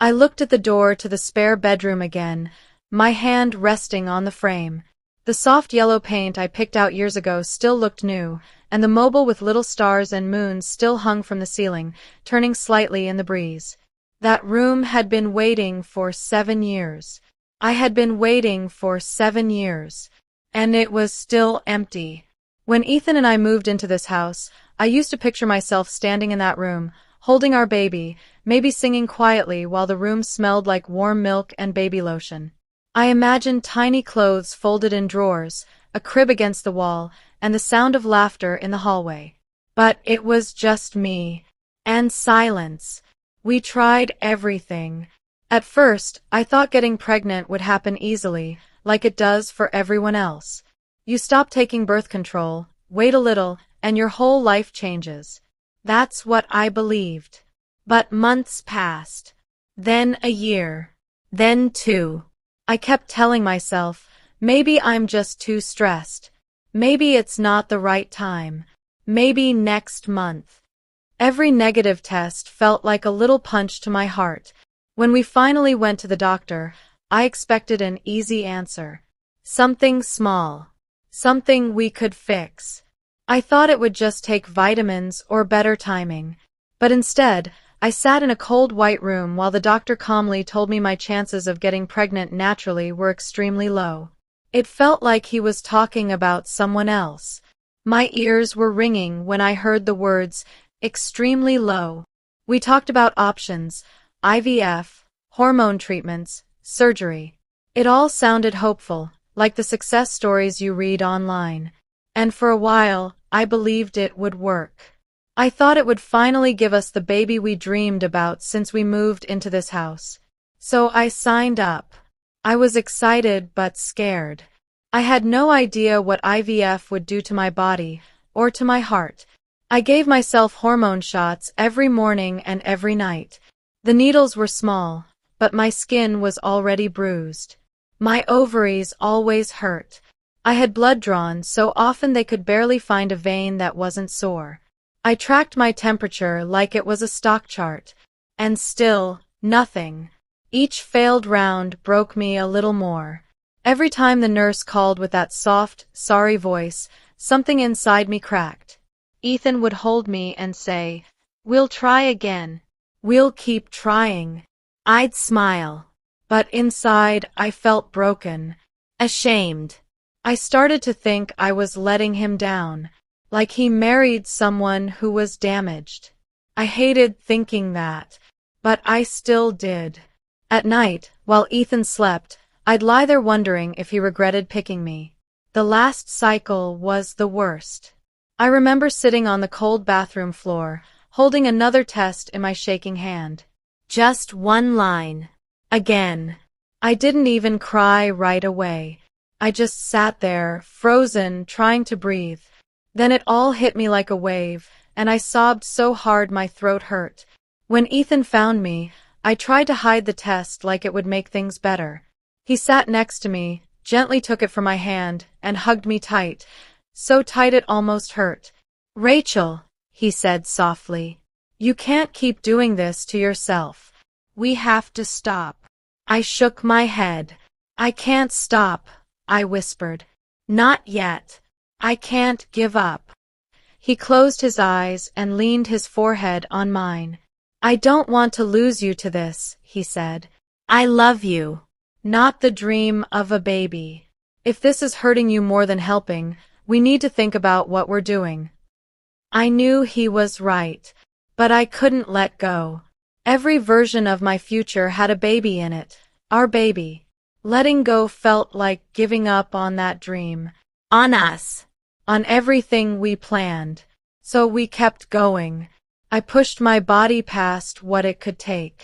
I looked at the door to the spare bedroom again, my hand resting on the frame. The soft yellow paint I picked out years ago still looked new, and the mobile with little stars and moons still hung from the ceiling, turning slightly in the breeze. That room had been waiting for 7 years. I had been waiting for 7 years. And it was still empty. When Ethan and I moved into this house, I used to picture myself standing in that room, holding our baby, maybe singing quietly while the room smelled like warm milk and baby lotion. I imagined tiny clothes folded in drawers, a crib against the wall, and the sound of laughter in the hallway. But it was just me. And silence. We tried everything. At first, I thought getting pregnant would happen easily, like it does for everyone else. You stop taking birth control, wait a little, and your whole life changes. That's what I believed. But months passed. Then a year. Then 2. I kept telling myself, maybe I'm just too stressed. Maybe it's not the right time. Maybe next month. Every negative test felt like a little punch to my heart. When we finally went to the doctor, I expected an easy answer. Something small. Something we could fix. I thought it would just take vitamins or better timing. But instead, I sat in a cold white room while the doctor calmly told me my chances of getting pregnant naturally were extremely low. It felt like he was talking about someone else. My ears were ringing when I heard the words, extremely low. We talked about options, IVF, hormone treatments, surgery. It all sounded hopeful, like the success stories you read online. And for a while, I believed it would work. I thought it would finally give us the baby we dreamed about since we moved into this house. So I signed up. I was excited but scared. I had no idea what IVF would do to my body, or to my heart. I gave myself hormone shots every morning and every night. The needles were small, but my skin was already bruised. My ovaries always hurt. I had blood drawn so often they could barely find a vein that wasn't sore. I tracked my temperature like it was a stock chart. And still, nothing. Each failed round broke me a little more. Every time the nurse called with that soft, sorry voice, something inside me cracked. Ethan would hold me and say, "We'll try again. We'll keep trying." I'd smile. But inside, I felt broken. Ashamed. I started to think I was letting him down. Like he married someone who was damaged. I hated thinking that. But I still did. At night, while Ethan slept, I'd lie there wondering if he regretted picking me. The last cycle was the worst. I remember sitting on the cold bathroom floor, holding another test in my shaking hand. Just one line. Again. I didn't even cry right away. I just sat there, frozen, trying to breathe. Then it all hit me like a wave, and I sobbed so hard my throat hurt. When Ethan found me, I tried to hide the test like it would make things better. He sat next to me, gently took it from my hand, and hugged me tight, so tight it almost hurt. "Rachel," he said softly, "you can't keep doing this to yourself. We have to stop." I shook my head. "I can't stop," I whispered. "Not yet. I can't give up." He closed his eyes and leaned his forehead on mine. "I don't want to lose you to this," he said. "I love you. Not the dream of a baby. If this is hurting you more than helping, we need to think about what we're doing." I knew he was right, but I couldn't let go. Every version of my future had a baby in it, our baby. Letting go felt like giving up on that dream. On us. On everything we planned. So we kept going. I pushed my body past what it could take.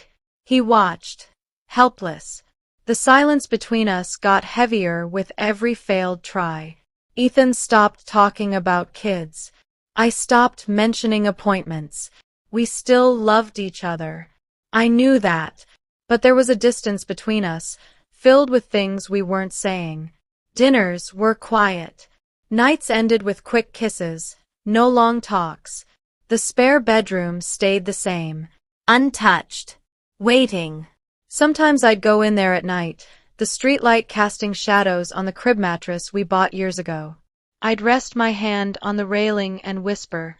He watched. Helpless. The silence between us got heavier with every failed try. Ethan stopped talking about kids. I stopped mentioning appointments. We still loved each other. I knew that. But there was a distance between us, filled with things we weren't saying. Dinners were quiet. Nights ended with quick kisses, no long talks. The spare bedroom stayed the same. Untouched. Waiting. Sometimes I'd go in there at night, the streetlight casting shadows on the crib mattress we bought years ago. I'd rest my hand on the railing and whisper,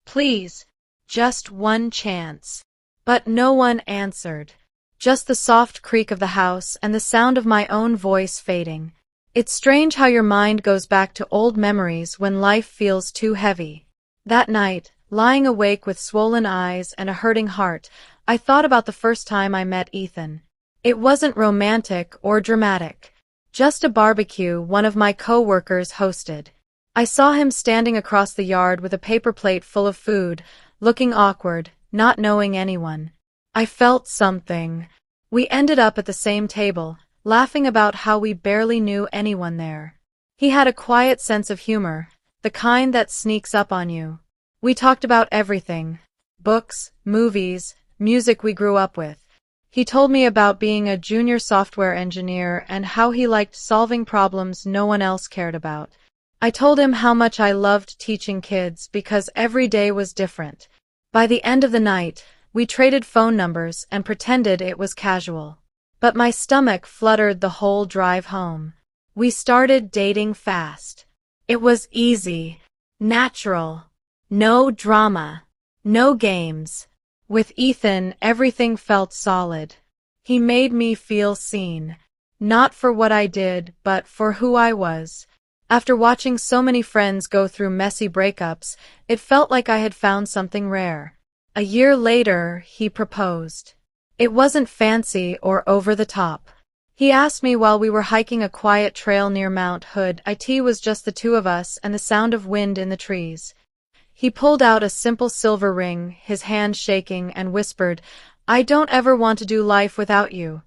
"Please, just one chance." But no one answered. Just the soft creak of the house and the sound of my own voice fading. It's strange how your mind goes back to old memories when life feels too heavy. That night, lying awake with swollen eyes and a hurting heart, I thought about the first time I met Ethan. It wasn't romantic or dramatic. Just a barbecue one of my co-workers hosted. I saw him standing across the yard with a paper plate full of food, looking awkward, not knowing anyone. I felt something. We ended up at the same table, laughing about how we barely knew anyone there. He had a quiet sense of humor, the kind that sneaks up on you. We talked about everything. Books, movies, music we grew up with. He told me about being a junior software engineer and how he liked solving problems no one else cared about. I told him how much I loved teaching kids because every day was different. By the end of the night, we traded phone numbers and pretended it was casual. But my stomach fluttered the whole drive home. We started dating fast. It was easy, natural, no drama, no games. With Ethan, everything felt solid. He made me feel seen, not for what I did, but for who I was. After watching so many friends go through messy breakups, it felt like I had found something rare. A year later, he proposed. It wasn't fancy or over the top. He asked me while we were hiking a quiet trail near Mount Hood. It was just the two of us and the sound of wind in the trees. He pulled out a simple silver ring, his hand shaking, and whispered, "I don't ever want to do life without you."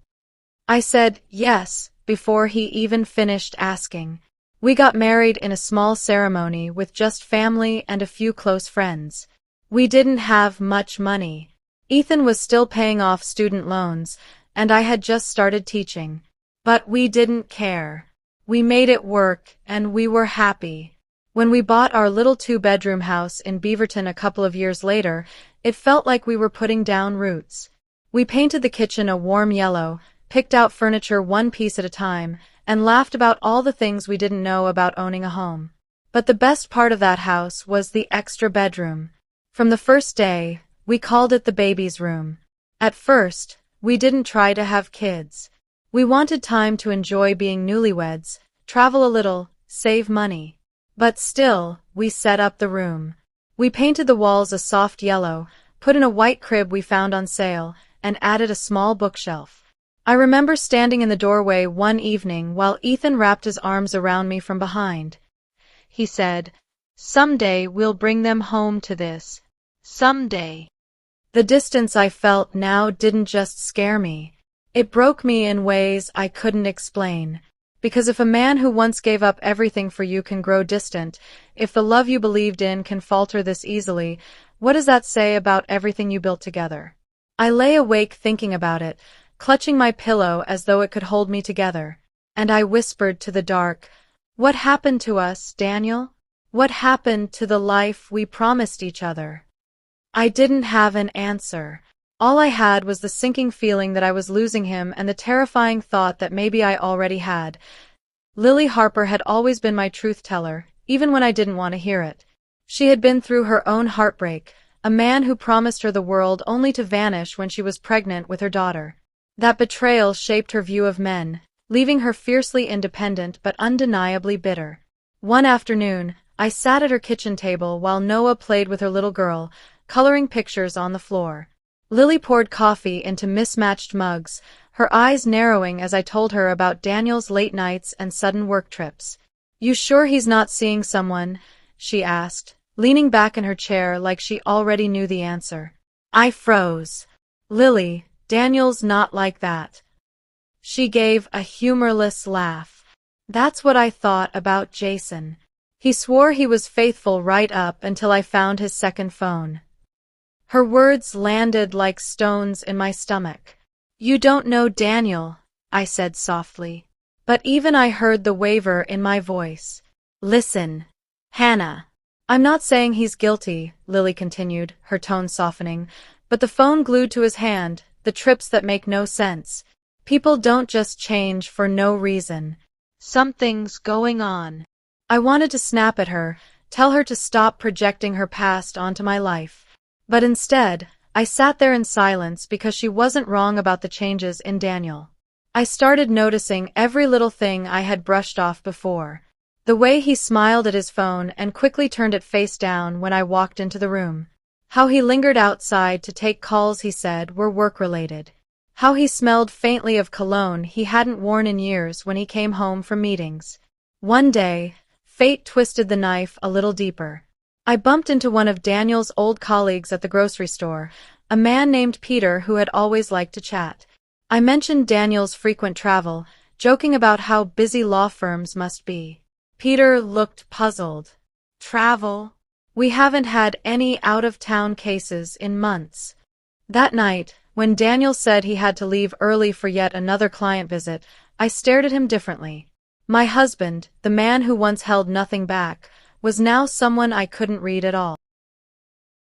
I said yes, before he even finished asking. We got married in a small ceremony with just family and a few close friends. We didn't have much money. Ethan was still paying off student loans, and I had just started teaching. But we didn't care. We made it work, and we were happy. When we bought our little two-bedroom house in Beaverton a couple of years later, it felt like we were putting down roots. We painted the kitchen a warm yellow, picked out furniture one piece at a time, and laughed about all the things we didn't know about owning a home. But the best part of that house was the extra bedroom. From the first day, we called it the baby's room. At first, we didn't try to have kids. We wanted time to enjoy being newlyweds, travel a little, save money. But still, we set up the room. We painted the walls a soft yellow, put in a white crib we found on sale, and added a small bookshelf. I remember standing in the doorway one evening while Ethan wrapped his arms around me from behind. He said, "Someday we'll bring them home to this. Someday." The distance I felt now didn't just scare me. It broke me in ways I couldn't explain. Because if a man who once gave up everything for you can grow distant, if the love you believed in can falter this easily, what does that say about everything you built together? I lay awake thinking about it, clutching my pillow as though it could hold me together. And I whispered to the dark, "What happened to us, Daniel? What happened to the life we promised each other?" I didn't have an answer. All I had was the sinking feeling that I was losing him and the terrifying thought that maybe I already had. Lily Harper had always been my truth-teller, even when I didn't want to hear it. She had been through her own heartbreak, a man who promised her the world only to vanish when she was pregnant with her daughter. That betrayal shaped her view of men, leaving her fiercely independent but undeniably bitter. One afternoon, I sat at her kitchen table while Noah played with her little girl, coloring pictures on the floor. Lily poured coffee into mismatched mugs, her eyes narrowing as I told her about Daniel's late nights and sudden work trips. "You sure he's not seeing someone?" she asked, leaning back in her chair like she already knew the answer. I froze. "Lily, Daniel's not like that." She gave a humorless laugh. "That's what I thought about Jason. He swore he was faithful right up until I found his second phone." Her words landed like stones in my stomach. "You don't know Daniel," I said softly. But even I heard the waver in my voice. "Listen, Hannah. I'm not saying he's guilty," Lily continued, her tone softening, "but the phone glued to his hand, the trips that make no sense. People don't just change for no reason. Something's going on. I wanted to snap at her, tell her to stop projecting her past onto my life. But instead, I sat there in silence because she wasn't wrong about the changes in Daniel. I started noticing every little thing I had brushed off before. The way he smiled at his phone and quickly turned it face down when I walked into the room. How he lingered outside to take calls he said were work-related. How he smelled faintly of cologne he hadn't worn in years when he came home from meetings. One day, fate twisted the knife a little deeper. I bumped into one of Daniel's old colleagues at the grocery store, a man named Peter who had always liked to chat. I mentioned Daniel's frequent travel, joking about how busy law firms must be. Peter looked puzzled. Travel? We haven't had any out-of-town cases in months. That night, when Daniel said he had to leave early for yet another client visit, I stared at him differently. My husband, the man who once held nothing back, was now someone I couldn't read at all.